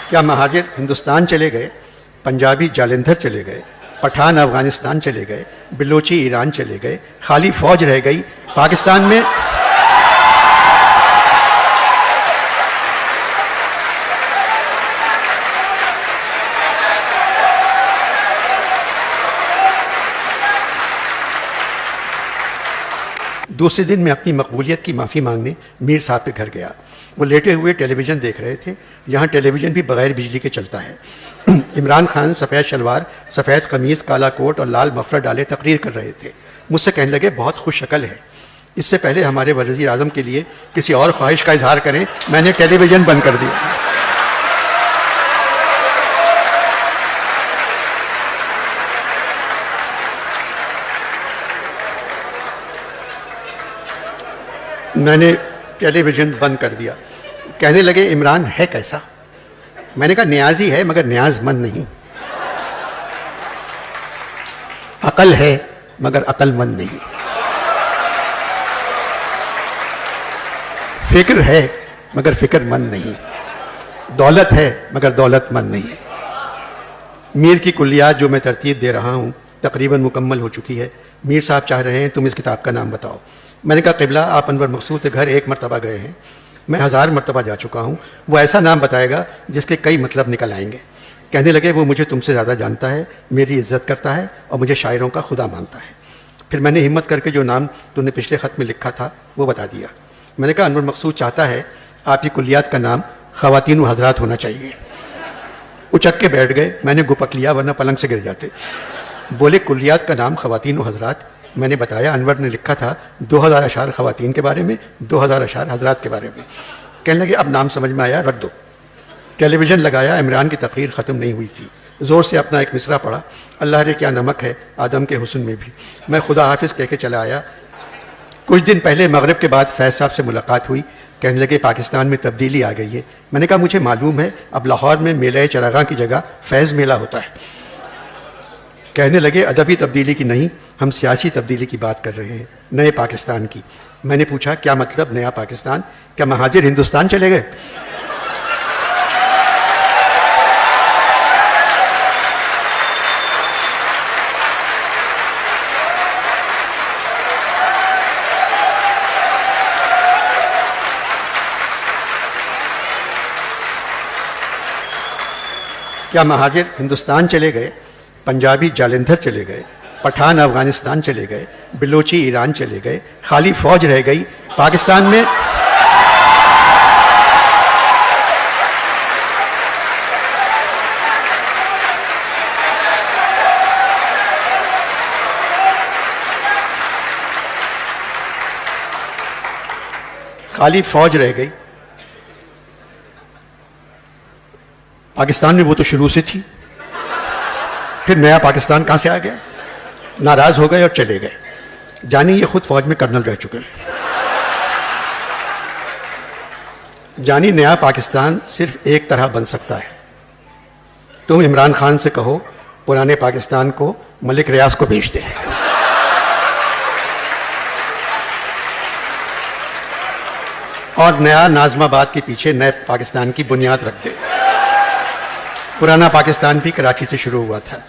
क्या महाजिर हिंदुस्तान चले गए, पंजाबी जालंधर चले गए, पठान अफगानिस्तान चले गए, बिलोची ईरान चले गए, खाली फौज रह गई पाकिस्तान में। दूसरे दिन मैं अपनी मकबूलियत की माफ़ी मांगने मीर साहब के घर गया। वो लेटे हुए टेलीविज़न देख रहे थे। यहाँ टेलीविज़न भी बगैर बिजली के चलता है। इमरान खान सफ़ेद शलवार, सफ़ेद कमीज़, काला कोट और लाल मफलर डाले तकरीर कर रहे थे। मुझसे कहने लगे, बहुत खुश शक्ल है। इससे पहले हमारे वज़ीर आज़म के लिए किसी और ख्वाहिश का इजहार करें, मैंने टेलीविज़न बंद कर दिया। मैंने टेलीविज़न बंद कर दिया। कहने लगे, इमरान है कैसा? मैंने कहा, न्याजी है मगर न्याजमंद नहीं, अकल है मगर अकलमंद नहीं, फिक्र है मगर फिक्रमंद नहीं, दौलत है मगर दौलतमंद नहीं। मीर की कुल्लियात जो मैं तरतीब दे रहा हूँ तकरीबन मुकम्मल हो चुकी है। मीर साहब चाह रहे हैं तुम इस किताब का नाम बताओ। मैंने कहा, क़िबला आप अनवर मकसूद के घर एक मरतबा गए हैं, मैं 1000 मरतबा जा चुका हूँ। वो ऐसा नाम बताएगा जिसके कई मतलब निकल आएंगे। कहने लगे, वो मुझे तुमसे ज़्यादा जानता है, मेरी इज्जत करता है और मुझे शायरों का खुदा मानता है। फिर मैंने हिम्मत करके जो नाम तुमने पिछले ख़त में लिखा था वो बता दिया। मैंने कहा, अनवर मकसूद चाहता है आपकी कुल्लियात का नाम ख़वातीन व हज़रात होना चाहिए। उचक के बैठ गए। मैंने गुपक लिया वरना पलंग से गिर जाते। बोले, कुल्लियात का नाम ख़वातीन व हज़रात? मैंने बताया, अनवर ने लिखा था 2000 अशार ख़वातीन के बारे में, 2000 अशार हज़रात के बारे में। कहने लगे, अब नाम समझ में आया, रख दो। टेलीविज़न लगाया। इमरान की तकरीर ख़त्म नहीं हुई थी। ज़ोर से अपना एक मिसरा पढ़ा, अल्लाह रे क्या नमक है आदम के हुस्न में भी। मैं खुदा हाफिज़ कह के चला आया। कुछ दिन पहले मगरिब के बाद फैज़ साहब से मुलाकात हुई। कहने लगे, पाकिस्तान में तब्दीली आ गई है। मैंने कहा, मुझे मालूम है, अब लाहौर में मेला चरागां की जगह फैज़ मेला होता है। कहने लगे, अदबी तब्दीली की नहीं, हम सियासी तब्दीली की बात कर रहे हैं, नए पाकिस्तान की। मैंने पूछा, क्या मतलब नया पाकिस्तान? क्या महाजिर हिंदुस्तान चले गए? क्या महाजिर हिंदुस्तान चले गए, पंजाबी जालंधर चले गए, पठान अफगानिस्तान चले गए, बिलोची ईरान चले गए, खाली फौज रह गई पाकिस्तान में? खाली फौज रह गई पाकिस्तान में, वो तो शुरू से थी। फिर नया पाकिस्तान कहां से आ गया? नाराज हो गए और चले गए। जानी ये खुद फौज में कर्नल रह चुके हैं। जानी नया पाकिस्तान सिर्फ एक तरह बन सकता है। तुम इमरान खान से कहो पुराने पाकिस्तान को मलिक रियाज को भेज दे। और नया नाजमाबाद के पीछे नए पाकिस्तान की बुनियाद रख दे। पुराना पाकिस्तान भी कराची से शुरू हुआ था,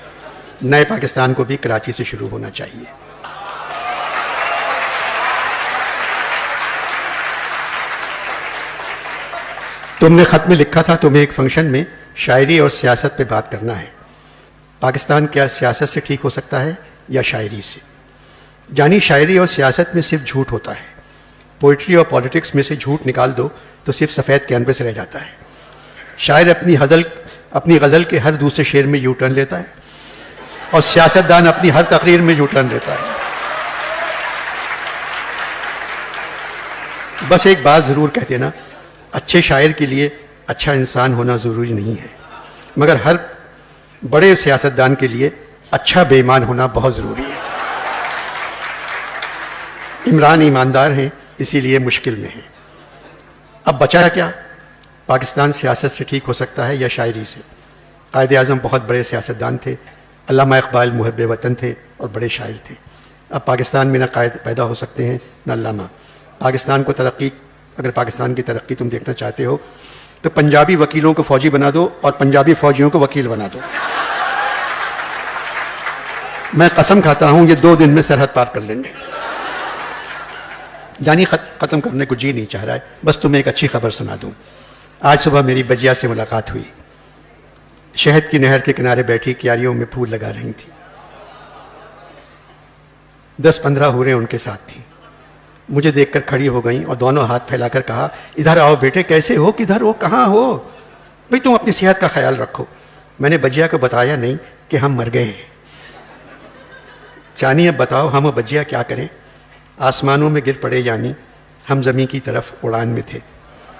नए पाकिस्तान को भी कराची से शुरू होना चाहिए। तुमने खत में लिखा था तुम्हें एक फंक्शन में शायरी और सियासत पे बात करना है। पाकिस्तान क्या सियासत से ठीक हो सकता है या शायरी से? जानी, शायरी और सियासत में सिर्फ झूठ होता है। पोइट्री और पॉलिटिक्स में से झूठ निकाल दो तो सिर्फ सफ़ेद कैनवस रह जाता है। शायर अपनी गज़ल के हर दूसरे शेर में यू टर्न लेता है और सियासतदान अपनी हर तकरीर में यू टर्न लेता है। बस एक बात ज़रूर कह देना, अच्छे शायर के लिए अच्छा इंसान होना ज़रूरी नहीं है, मगर हर बड़े सियासतदान के लिए अच्छा बेईमान होना बहुत ज़रूरी है। इमरान ईमानदार हैं, इसीलिए मुश्किल में हैं। अब बचा क्या? पाकिस्तान सियासत से ठीक हो सकता है या शायरी से? कायद आज़म बहुत बड़े सियासतदान थे, अल्लामा इकबाल मुहब्बे वतन थे और बड़े शायर थे। अब पाकिस्तान में न कायद पैदा हो सकते हैं न अल्लामा। पाकिस्तान को तरक्की, अगर पाकिस्तान की तरक्की तुम देखना चाहते हो तो पंजाबी वकीलों को फौजी बना दो और पंजाबी फौजियों को वकील बना दो। मैं कसम खाता हूं ये 2 दिन में सरहद पार कर लेंगे। जानी खत्म करने को जी नहीं चाह रहा है, बस तुम्हें एक अच्छी खबर सुना दूं। आज सुबह मेरी बजिया से मुलाकात हुई। शहद की नहर के किनारे बैठी क्यारियों में फूल लगा रही थी। 10-15 हूरें उनके साथ थी। मुझे देखकर खड़ी हो गई और दोनों हाथ फैलाकर कहा, इधर आओ बेटे, कैसे हो, किधर हो, कहाँ हो, भाई तुम अपनी सेहत का ख्याल रखो। मैंने बजिया को बताया नहीं कि हम मर गए हैं। जानी अब बताओ हम बजिया क्या करें। आसमानों में गिर पड़े यानी हम जमीन की तरफ उड़ान में थे।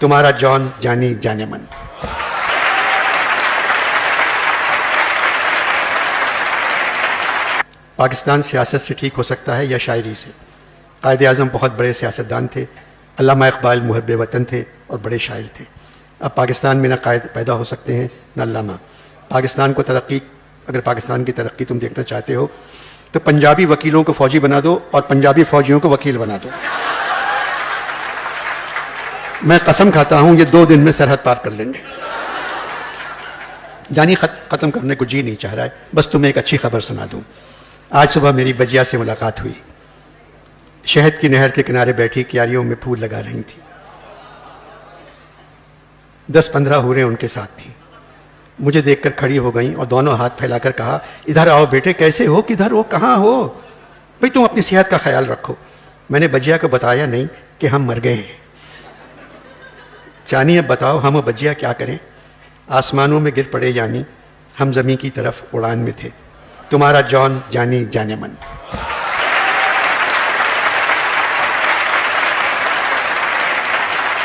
तुम्हारा जॉन जानी जाने मन। पाकिस्तान सियासत से ठीक हो सकता है या शायरी से। कायदे आज़म बहुत बड़े सियासतदान थे, अल्लामा इकबाल मुहब्बे वतन थे और बड़े शायर थे। अब पाकिस्तान में ना कायद पैदा हो सकते हैं ना अल्लामा। पाकिस्तान को तरक्की, अगर पाकिस्तान की तरक्की तुम देखना चाहते हो तो पंजाबी वकीलों को फौजी बना दो और पंजाबी फौजियों को वकील बना दो। मैं कसम खाता हूं ये 2 दिन में सरहद पार कर लेंगे। जानी खत्म करने को जी नहीं चाह रहा है, बस तुम्हें एक अच्छी खबर सुना दूं। आज सुबह मेरी बजिया से मुलाकात हुई। शहद की नहर के किनारे बैठी क्यारियों में फूल लगा रही थी। 10-15 हूरें उनके साथ थी। मुझे देखकर खड़ी हो गई और दोनों हाथ फैलाकर कहा, इधर आओ बेटे, कैसे हो, किधर हो, कहाँ हो, भाई तुम अपनी सेहत का ख्याल रखो। मैंने बजिया को बताया नहीं कि हम मर गए हैं। जानी अब बताओ हम बजिया क्या करें। आसमानों में गिर पड़े यानी हम जमीन की तरफ उड़ान में थे। तुम्हारा जॉन जानी जाने मन।